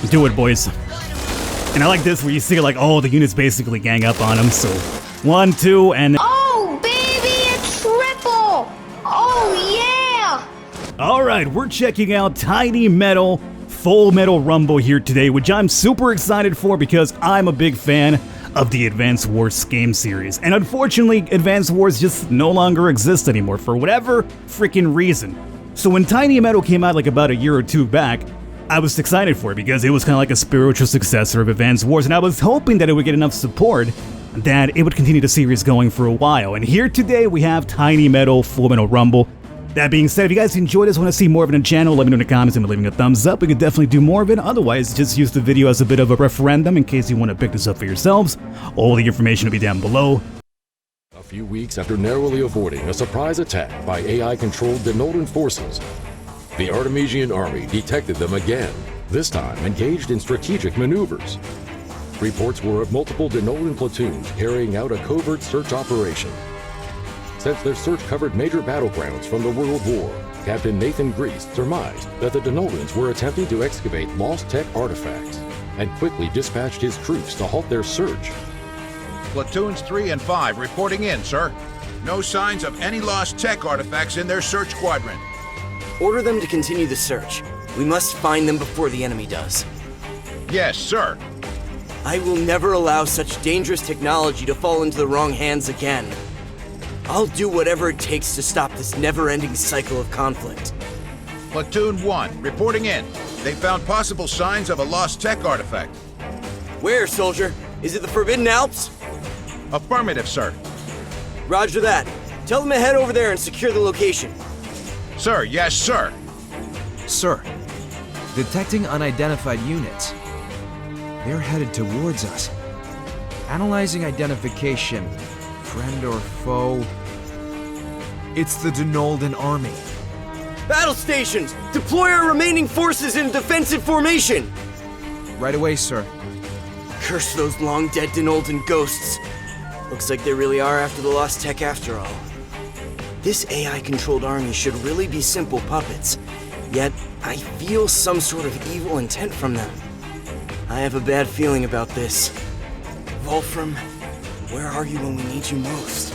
Do it, boys. And I like this where you see like all the units basically gang up on him. So 1, 2, and oh baby, a triple! Oh yeah! Alright, we're checking out Tiny Metal Full Metal Rumble here today, which I'm super excited for because I'm a big fan of the Advance Wars game series. And unfortunately, Advance Wars just no longer exists anymore for whatever freaking reason. So when Tiny Metal came out like about a year or two back, I was excited for it because it was kind of like a spiritual successor of Advance Wars, and I was hoping that it would get enough support that it would continue the series going for a while. And here today we have Tiny Metal Full Metal Rumble. That being said, if you guys enjoyed this, want to see more of it on the channel, let me know in the comments and leaving a thumbs up. We could definitely do more of it. Otherwise, just use the video as a bit of a referendum in case you want to pick this up for yourselves. All the information will be down below. A few weeks after narrowly avoiding a surprise attack by AI-controlled Denolan forces, the Artemisian army detected them again, this time engaged in strategic maneuvers. Reports were of multiple Denolan platoons carrying out a covert search operation. Since their search covered major battlegrounds from the World War, Captain Nathan Grease surmised that the Denolans were attempting to excavate lost tech artifacts and quickly dispatched his troops to halt their search. Platoons 3 and 5 reporting in, sir. No signs of any lost tech artifacts in their search quadrant. Order them to continue the search. We must find them before the enemy does. Yes, sir. I will never allow such dangerous technology to fall into the wrong hands again. I'll do whatever it takes to stop this never-ending cycle of conflict. Platoon 1 reporting in. They found possible signs of a lost tech artifact. Where, soldier? Is it the Forbidden Alps? Affirmative, sir. Roger that. Tell them to head over there and secure the location. Sir, yes, sir. Sir, detecting unidentified units. They're headed towards us. Analyzing identification. Friend or foe? It's the Denoldan army. Battle stations! Deploy our remaining forces in defensive formation! Right away, sir. Curse those long-dead Denoldan ghosts. Looks like they really are after the lost tech after all. This AI-controlled army should really be simple puppets, yet I feel some sort of evil intent from them. I have a bad feeling about this. Wolfram, where are you when we need you most?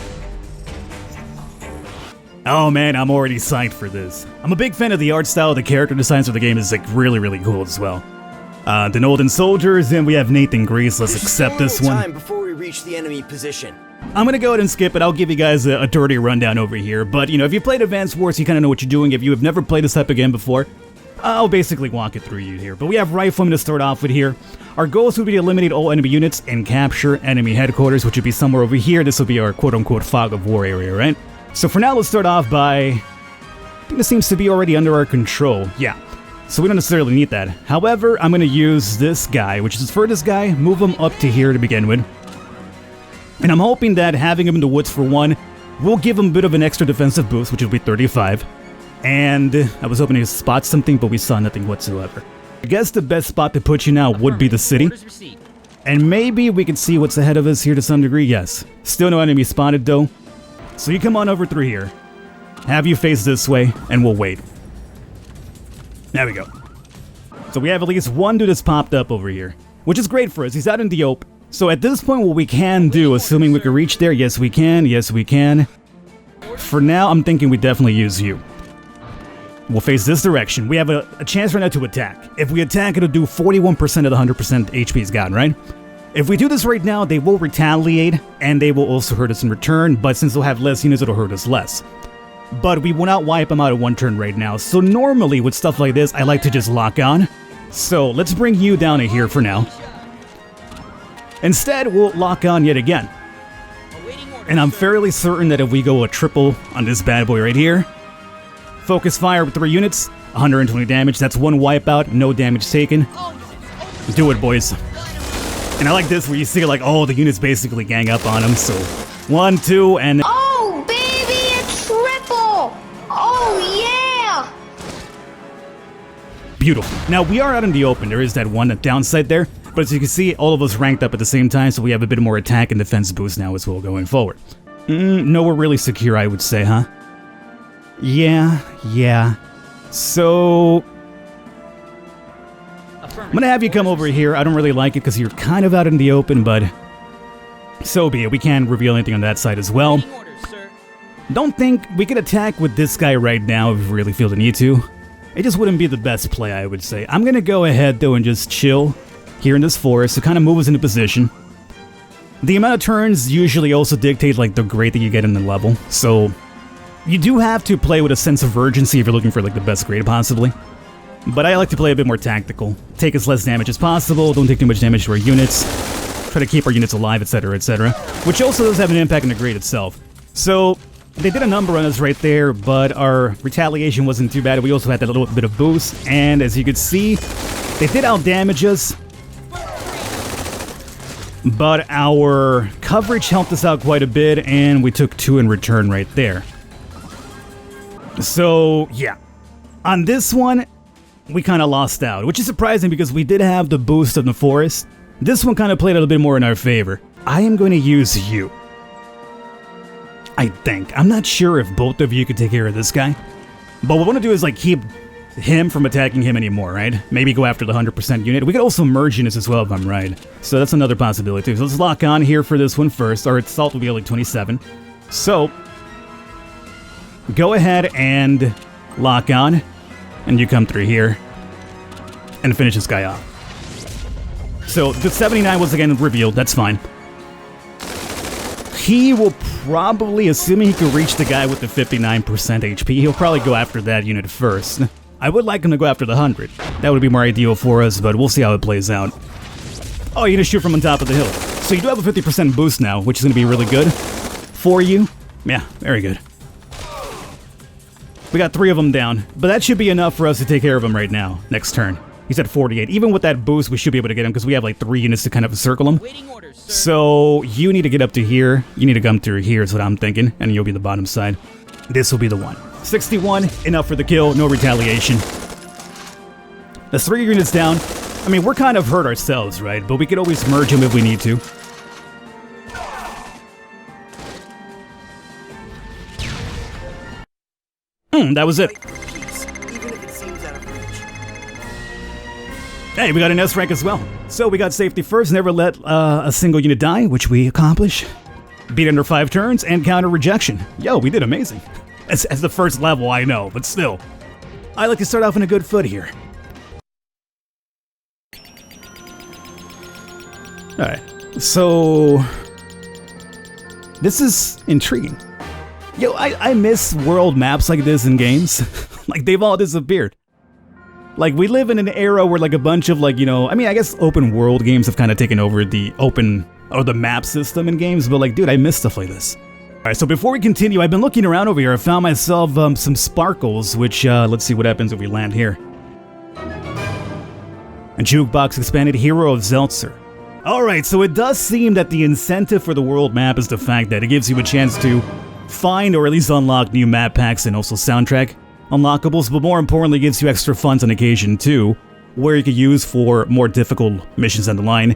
Oh man, I'm already psyched for this. I'm a big fan of the art style, the character designs for the game is like really cool as well. Denoldan soldiers, and we have Nathan Grease. Let's accept this one. Time before we reach the enemy position. I'm gonna go ahead and skip it. I'll give you guys a dirty rundown over here. But, you know, if you played Advance Wars, you kind of know what you're doing. If you have never played this type of game before, I'll basically walk it through you here. But we have Riflemen to start off with here. Our goals would be to eliminate all enemy units and capture enemy headquarters, which would be somewhere over here. This will be our quote-unquote fog of war area, right? So for now, let's start off by... I think this seems to be already under our control. Yeah. So we don't necessarily need that. However, I'm going to use this guy, which is for this guy, move him up to here to begin with. And I'm hoping that having him in the woods for one will give him a bit of an extra defensive boost, which will be 35. And I was hoping to spot something, but we saw nothing whatsoever. I guess the best spot to put you now would be the city. And maybe we can see what's ahead of us here to some degree, yes. Still no enemy spotted though. So you come on over through here. Have you face this way, and we'll wait. There we go. So we have at least one dude that's popped up over here, which is great for us. He's out in the open. So at this point, what we can do, assuming we can reach there, yes we can, yes we can. For now, I'm thinking we definitely use you. We'll face this direction. We have a chance right now to attack. If we attack, it'll do 41% of the 100% HP he's gotten, right? If we do this right now, they will retaliate, and they will also hurt us in return, but since they'll have less units, it'll hurt us less. But we will not wipe them out in one turn right now, so normally with stuff like this, I like to just lock on. So let's bring you down to here for now. Instead, we'll lock on yet again. And I'm fairly certain that if we go a triple on this bad boy right here, focus fire with 3 units, 120 damage, that's 1 wipeout, no damage taken. Do it, boys. And I like this where you see like all the units basically gang up on him, so 1, 2, and... Oh baby, a triple! Oh yeah! Beautiful. Now, we are out in the open. There is that one downside there, but as you can see, all of us ranked up at the same time, so we have a bit more attack and defense boost now as well going forward. Nowhere really secure, I would say, huh? Yeah. So... I'm gonna have you come over here. I don't really like it because you're kind of out in the open, but so be it. We can't reveal anything on that side as well. Don't think we could attack with this guy right now if we really feel the need to. It just wouldn't be the best play, I would say. I'm gonna go ahead though and just chill here in this forest to kind of move us into position. The amount of turns usually also dictate like the grade that you get in the level, so you do have to play with a sense of urgency if you're looking for like the best grade possibly. But I like to play a bit more tactical. Take as less damage as possible, don't take too much damage to our units, try to keep our units alive, etc, etc. Which also does have an impact on the grade itself. So they did a number on us right there, but our retaliation wasn't too bad. We also had that little bit of boost, and as you could see, they did outdamage us. But our coverage helped us out quite a bit, and we took 2 in return right there. So, yeah. On this one, we kind of lost out, which is surprising because we did have the boost of the forest. This one kind of played a little bit more in our favor. I am going to use you. I think. I'm not sure if both of you could take care of this guy. But what we want to do is like keep him from attacking him anymore, right? Maybe go after the 100% unit. We could also merge units as well if I'm right. So that's another possibility. So let's lock on here for this one first. Our assault will be only 27. So go ahead and lock on. And you come through here and finish this guy off. So the 79 was again revealed. That's fine. He will probably, assuming he can reach the guy with the 59% HP, he'll probably go after that unit first. I would like him to go after the 100. That would be more ideal for us, but we'll see how it plays out. Oh, you're gonna shoot from on top of the hill. So you do have a 50% boost now, which is gonna be really good for you. Yeah, very good. We got 3 of them down, but that should be enough for us to take care of him right now, next turn. He's at 48. Even with that boost, we should be able to get him because we have like 3 units to kind of circle him. So you need to get up to here. You need to come through here is what I'm thinking, and you'll be the bottom side. This will be the one. 61, enough for the kill, no retaliation. That's 3 units down. I mean, we're kind of hurt ourselves, right? But we could always merge them if we need to. That was it. Hey, we got an S rank as well. So we got safety first, never let a single unit die, which we accomplish. Beat under 5 turns, and counter rejection. Yo, we did amazing. As the first level, I know, but still. I like to start off on a good foot here. Alright, so this is intriguing. Yo, I miss world maps like this in games. Like, they've all disappeared. Like, we live in an era where, like, a bunch of, like, you know, I mean, I guess open world games have kind of taken over the the map system in games, but, like, dude, I miss stuff like this. Alright, so before we continue, I've been looking around over here. I found myself some sparkles, which, let's see what happens if we land here. A jukebox expanded hero of Zeltzer. Alright, so it does seem that the incentive for the world map is the fact that it gives you a chance to find or at least unlock new map packs and also soundtrack unlockables, but more importantly gives you extra funds on occasion too, where you could use for more difficult missions down the line,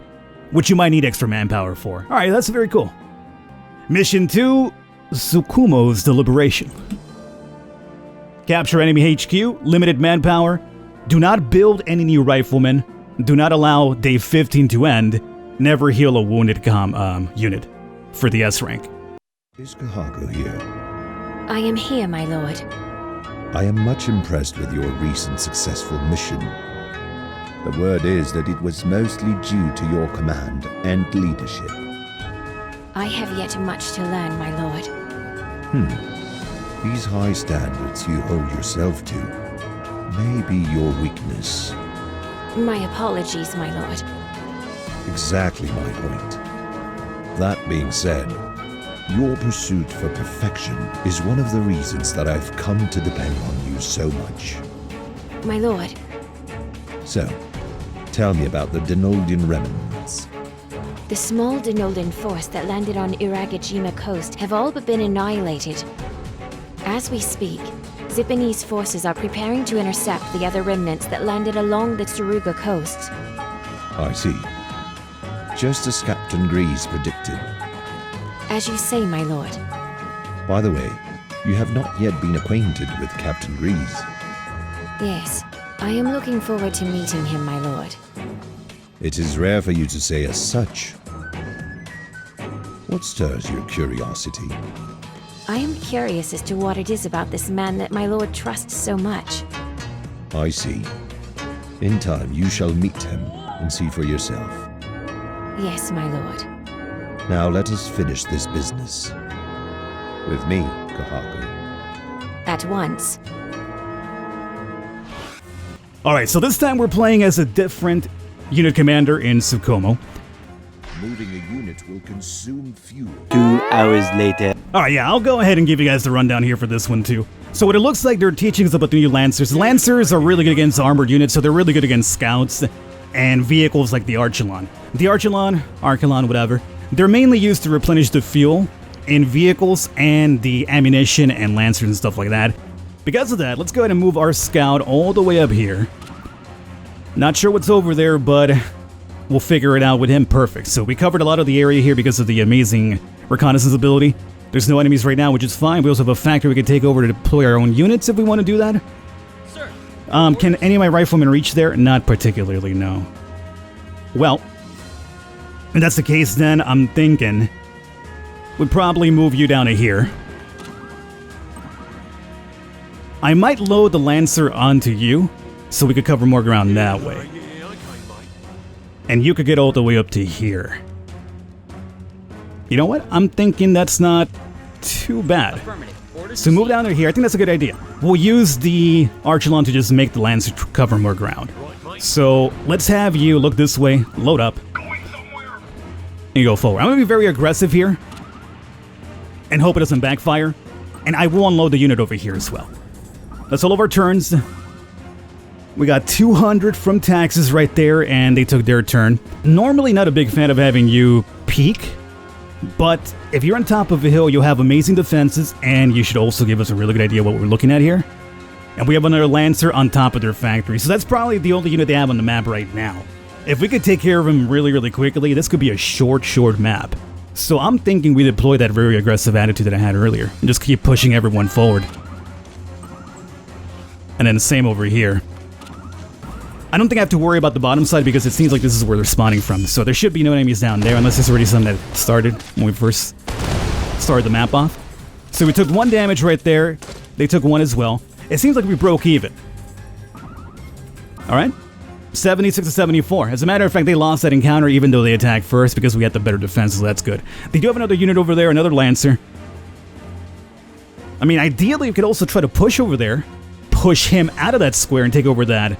which you might need extra manpower for. Alright, that's very cool. Mission 2, Tsukumo's Deliberation. Capture enemy HQ, limited manpower, do not build any new riflemen, do not allow day 15 to end, never heal a wounded unit for the S rank. Is Kahako here? I am here, my lord. I am much impressed with your recent successful mission. The word is that it was mostly due to your command and leadership. I have yet much to learn, my lord. These high standards you hold yourself to may be your weakness. My apologies, my lord. Exactly my point. That being said, your pursuit for perfection is one of the reasons that I've come to depend on you so much. My lord. So, tell me about the Denoldian remnants. The small Denoldian force that landed on Iragajima coast have all but been annihilated. As we speak, Zippinese forces are preparing to intercept the other remnants that landed along the Tsuruga coast. I see. Just as Captain Grease predicted. As you say, my lord. By the way, you have not yet been acquainted with Captain Grease. Yes, I am looking forward to meeting him, my lord. It is rare for you to say as such. What stirs your curiosity? I am curious as to what it is about this man that my lord trusts so much. I see. In time, you shall meet him and see for yourself. Yes, my lord. Now let us finish this business. With me, Kahaku. At once. Alright, so this time we're playing as a different unit commander in Tsukumo. Moving a unit will consume fuel. 2 hours later. Alright, yeah, I'll go ahead and give you guys the rundown here for this one too. So what it looks like, they're teaching us about the new Lancers. Lancers are really good against armored units, so they're really good against scouts and vehicles like the Archelon. The Archelon, whatever. They're mainly used to replenish the fuel in vehicles and the ammunition and Lancers and stuff like that. Because of that, let's go ahead and move our scout all the way up here. Not sure what's over there, but we'll figure it out with him. Perfect. So we covered a lot of the area here because of the amazing reconnaissance ability. There's no enemies right now, which is fine. We also have a factory we can take over to deploy our own units if we want to do that. Sir. Can any of my riflemen reach there? Not particularly, no. Well, if that's the case, then I'm thinking we'd probably move you down to here. I might load the Lancer onto you, so we could cover more ground that way. And you could get all the way up to here. You know what? I'm thinking that's not too bad. So move down to here. I think that's a good idea. We'll use the Archelon to just make the Lancer cover more ground. So let's have you look this way, load up, and you go forward. I'm going to be very aggressive here and hope it doesn't backfire. And I will unload the unit over here as well. That's all of our turns. We got 200 from taxes right there, and they took their turn. Normally not a big fan of having you peek, but if you're on top of a hill, you'll have amazing defenses, and you should also give us a really good idea what we're looking at here. And we have another Lancer on top of their factory, so that's probably the only unit they have on the map right now. If we could take care of them really, really quickly, this could be a short map. So I'm thinking we deploy that very aggressive attitude that I had earlier, and just keep pushing everyone forward. And then the same over here. I don't think I have to worry about the bottom side because it seems like this is where they're spawning from. So there should be no enemies down there unless there's already some that started when we first started the map off. So we took 1 damage right there. They took 1 as well. It seems like we broke even. Alright. 76 to 74. As a matter of fact, they lost that encounter even though they attacked first because we had the better defense, so that's good. They do have another unit over there, another Lancer. I mean, ideally, we could also try to push over there. Push him out of that square and take over that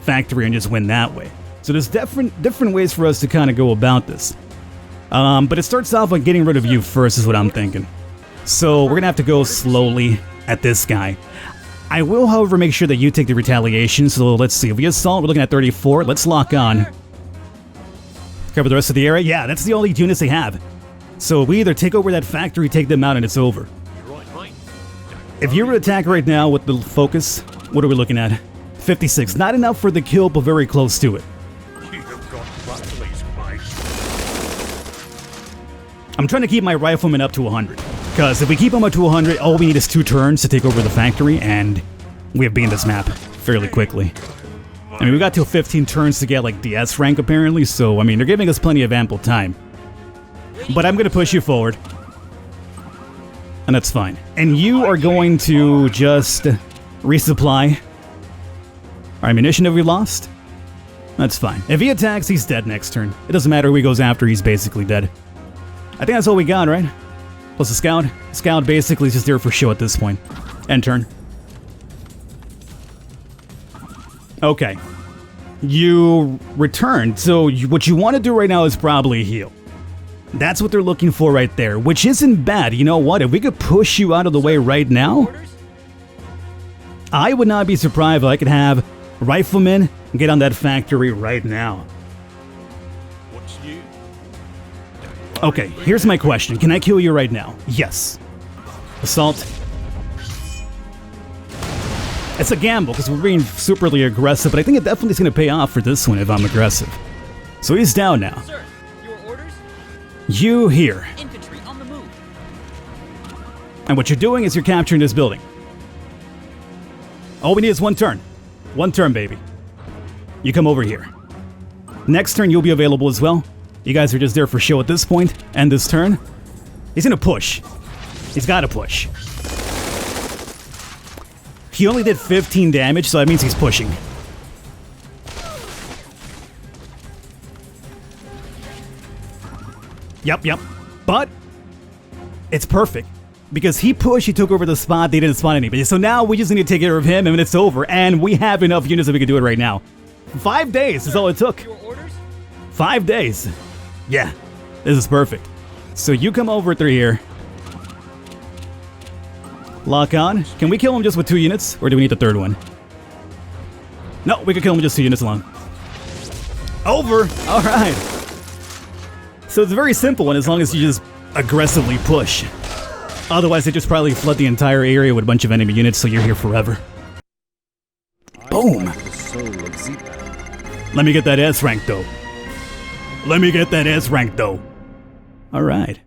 factory and just win that way. So there's different ways for us to kind of go about this. But it starts off by getting rid of you first is what I'm thinking. So we're going to have to go slowly at this guy. I will, however, make sure that you take the retaliation. So let's see. If we assault, we're looking at 34. Let's lock on. Cover the rest of the area. Yeah, that's the only units they have. So we either take over that factory, take them out, and it's over. If you were to attack right now with the focus, what are we looking at? 56. Not enough for the kill, but very close to it. I'm trying to keep my riflemen up to 100. Because if we keep them up to 100, all we need is 2 turns to take over the factory, and we have beaten this map fairly quickly. I mean, we got till 15 turns to get, like, the S rank, apparently, so, I mean, they're giving us plenty of ample time. But I'm going to push you forward. And that's fine. And you are going to just resupply our ammunition that we lost. That's fine. If he attacks, he's dead next turn. It doesn't matter who he goes after, he's basically dead. I think that's all we got, right? Plus the scout. Scout basically is just there for show at this point. End turn. Okay. You returned, so what you want to do right now is probably heal. That's what they're looking for right there, which isn't bad. You know what? If we could push you out of the way right now, I would not be surprised if I could have riflemen get on that factory right now. Okay, here's my question. Can I kill you right now? Yes. Assault. It's a gamble because we're being superly aggressive, but I think it definitely is going to pay off for this one if I'm aggressive. So he's down now. Sir, your orders? You here. Infantry on the move. And what you're doing is you're capturing this building. All we need is 1 turn. 1 turn, baby. You come over here. Next turn, you'll be available as well. You guys are just there for show at this point. And this turn, he's gonna push. He's gotta push. He only did 15 damage, so that means he's pushing. Yep. But it's perfect. Because he pushed, he took over the spot, they didn't spawn anybody. So now we just need to take care of him and it's over. And we have enough units that we can do it right now. 5 days is all it took. Your orders? 5 days. Yeah, this is perfect. So you come over through here. Lock on. Can we kill him just with 2 units? Or do we need the third one? No, we can kill him with just 2 units alone. Over. All right. So it's very simple, and as long as you just aggressively push. Otherwise, they just probably flood the entire area with a bunch of enemy units, so you're here forever. Boom! Let me get that S rank, though. Alright.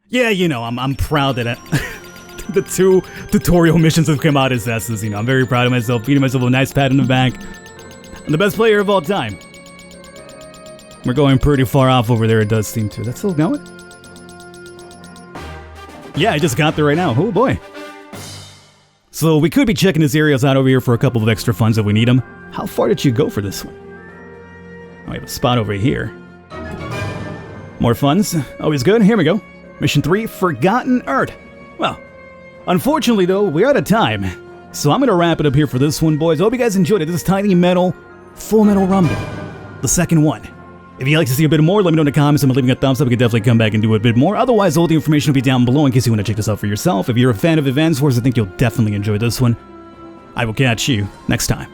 Yeah, you know, I'm proud that the 2 tutorial missions have come out as S's, you know. I'm very proud of myself, beating myself with a nice pat in the back. I'm the best player of all time. We're going pretty far off over there, it does seem to. That's still going? Yeah, I just got there right now. Oh boy. So we could be checking these areas out over here for a couple of extra funds if we need them. How far did you go for this one? Oh, we have a spot over here. More funds. Always good. Here we go. Mission 3, Forgotten Earth. Well, unfortunately though, we're out of time. So I'm going to wrap it up here for this one, boys. I hope you guys enjoyed it. This is Tiny Metal Full Metal Rumble. The second one. If you'd like to see a bit more, let me know in the comments. I'm leaving a thumbs up. We can definitely come back and do a bit more. Otherwise, all the information will be down below in case you want to check this out for yourself. If you're a fan of Advance Wars, I think you'll definitely enjoy this one. I will catch you next time.